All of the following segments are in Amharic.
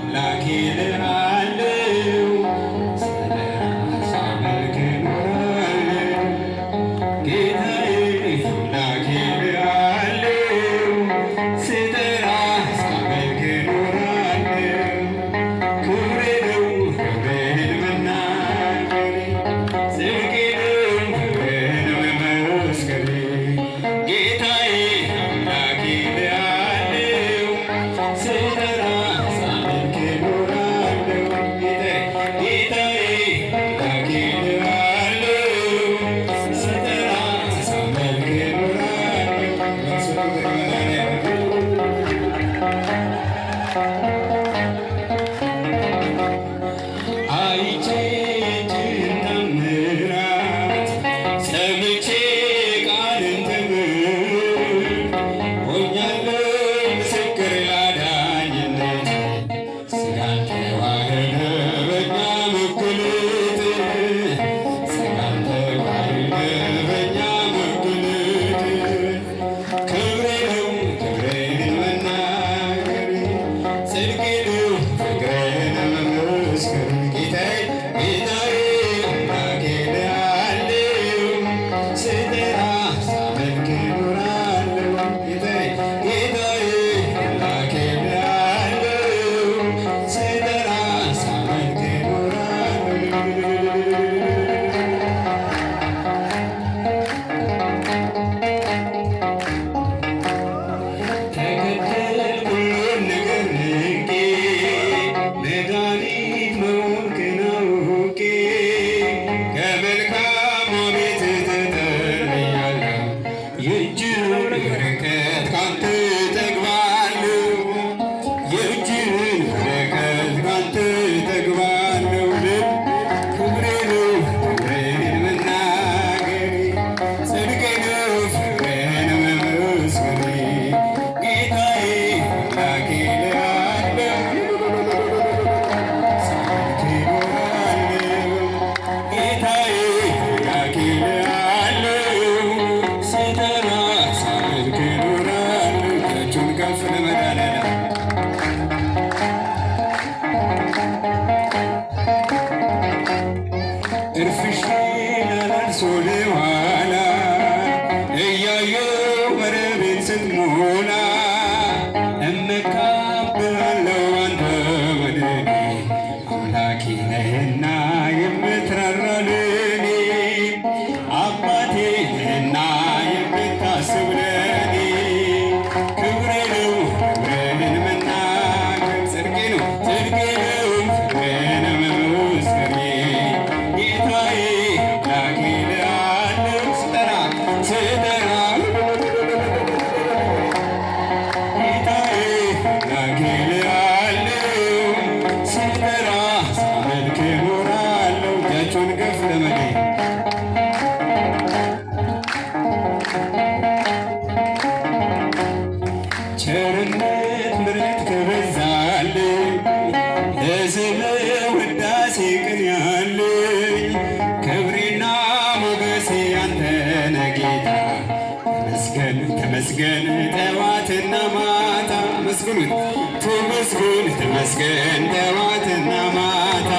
አምላኬ እልሃለሁ ስጠራ ሳመልክ እኖራለሁ ጌታዬ አምላኬ እልሃለሁ ስጠራ ሳመልክ እኖራለሁ ክብሬ ነው ክብርህን መናገሬ ጽድቄ ነው ክብርህን መመስከሬ ጌታዬ አምላኬ እልሃለሁ ስጠራ ሳመልክ እኖራለሁ ጌታዬ አምላኬ እልሃለሁ ስጠራ ሳመልክ እኖራለሁ አይቼ እጅህን ተአምራት ሰምቼ ቃልን ትምህርት ሆኛለሁ ምስክር ላዳኝነት ሥጋን ተዋህደ በእኛ መገለጥ ሥጋን ተዋህደ በእኛ መገለጥ ክብሬ ነው ክብርህን መናገር ጽድቄ ነው ፍቅርህን መመስከር ጌታዬ ጌታዬ አምላኬ እልሃለሁ ስጠራ ሳመልክ እኖራለሁ ጌታዬ ጌታዬ አምላኬ እልሃለሁ ስጠራ ሳመልክ እኖራለሁ ተከተልኩ ሁሉን ነገር ንቄ መድኃኒት መሆንክን አውቄ ከመልካሙ ቤትህ ተጠልያለሁ የእጅህን በረከት ካንተ እጠግባለሁ የእጅህን በረከት ካንተ እጠግባለሁ ክብሬ ነው ክብርህን መናገሬ ጽድቄ ነው ፍቅርህን መመስከሬ ጌታዬ አምላኬ እልሃለሁ ሳመልክ እኖራለሁ ጌታዬ አምላኬ እልሃለሁ ስጠራ ሳመልክ እኖራለሁ እጃችሁን ከፍ ለመድኃኒዓለም እርፍሼ ላላልሶ ለኋላ እያየሁ መረቤን ስትሞላ እመካብሃለሁ አንተ ወደኔ አምላኬ ነህና የምትራራ ለኔ አባቴ ነህና የምታስብ ለኔ ክብሬ ነው ክብርህን መናገር ጽድቄ ነው ጽድቄ ነው ፍቅርህን መመስከሬ ጌታዬ አምላኬ እልሃለሁ ስጠራ ጌታዬ አምላኬ እልሃለሁ ስጠራ ሳመልክ እኖራለሁ እጃችሁን ከፍ ለመድኃኒዓለም ቸርነት ምሕረት ከበዛልኝ ለስምህ ውዳሴ ቅን ያለኝ ክብሬና ሞገሴ አንተ ነህ ጌታ ተመስገን ተመስገን ጠዋትና ማታ መስግኑት ተመስገን ተመስገን ጠዋትና ማታ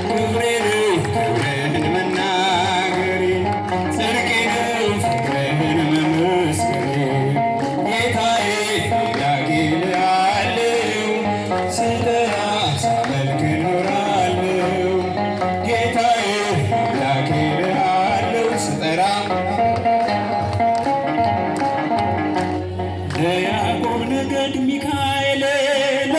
ክብሬ ነው ክብርህን መናገሬ ጽድቄ ነው ፍቅርህን መመስከሬ ጌታዬ አምላኬ እልሃለሁ ስጠራ ሳመልክ እኖራለሁ ጌታዬ አምላኬ እልሃለሁ ስጠራ ለያዕቆብ ነገድ ሚካኤል